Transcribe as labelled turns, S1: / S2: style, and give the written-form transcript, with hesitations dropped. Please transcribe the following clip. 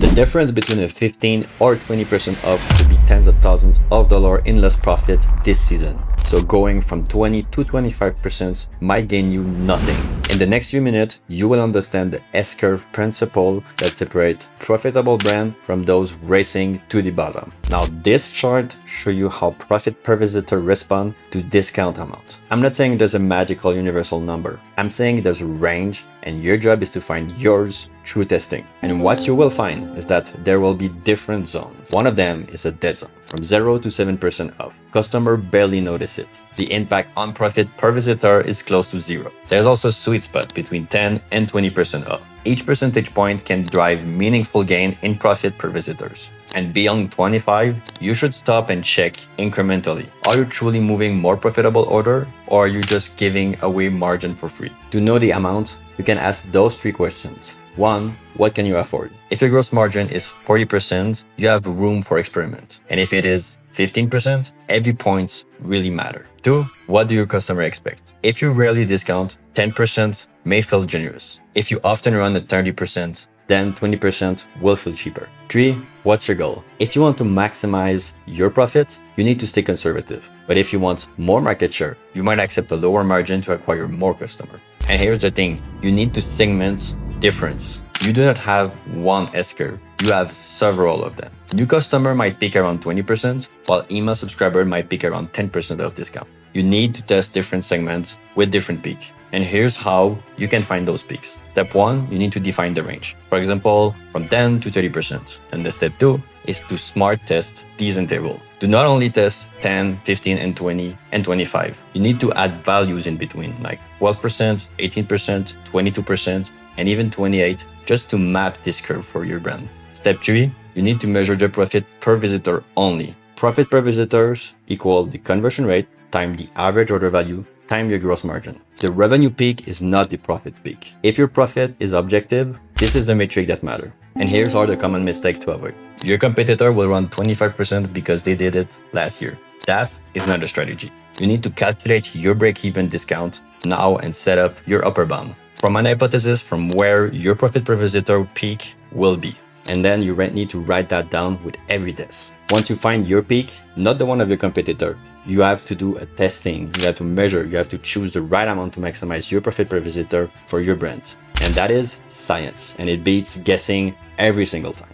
S1: The difference between a 15 or 20% off could be tens of thousands of dollars in lost profit this season. So going from 20 to 25% might gain you nothing. In the next few minutes, you will understand the S-curve principle that separates profitable brands from those racing to the bottom. Now this chart shows you how profit per visitor respond to discount amount. I'm not saying there's a magical universal number. I'm saying there's a range and your job is to find yours through testing. And what you will find is that there will be different zones. One of them is a dead zone, from 0 to 7% off. Customer barely notice it. The impact on profit per visitor is close to 0. There's also a sweet spot between 10 and 20% off. Each percentage point can drive meaningful gain in profit per visitors. And beyond 25, you should stop and check incrementally. Are you truly moving more profitable order, or are you just giving away margin for free? To know the amount, you can ask those 3 questions. 1. What can you afford? If your gross margin is 40%, you have room for experiment. And if it is 15%, every point really matter. 2. What do your customer expect? If you rarely discount, 10% may feel generous. If you often run at 30%, then 20% will feel cheaper. 3. What's your goal? If you want to maximize your profit, you need to stay conservative. But if you want more market share, you might accept a lower margin to acquire more customers. And here's the thing, you need to segment difference. You do not have one S-curve, you have several of them. New customer might peak around 20%, while email subscriber might peak around 10% of discount. You need to test different segments with different peaks. And here's how you can find those peaks. Step 1, you need to define the range. For example, from 10 to 30%. And the step 2 is to smart test these intervals. Do not only test 10, 15, and 20, and 25. You need to add values in between, like 12%, 18%, 22%, and even 28%, just to map this curve for your brand. Step 3, you need to measure the profit per visitor only. Profit per visitors equal the conversion rate times the average order value times your gross margin. The revenue peak is not the profit peak. If your profit is objective, this is the metric that matters. And here's all the common mistakes to avoid. Your competitor will run 25% because they did it last year. That is not a strategy. You need to calculate your break-even discount now and set up your upper bound from an hypothesis from where your profit per visitor peak will be. And then you need to write that down with every test. Once you find your peak, not the one of your competitor, you have to do a testing, you have to measure, you have to choose the right amount to maximize your profit per visitor for your brand. And that is science, and it beats guessing every single time.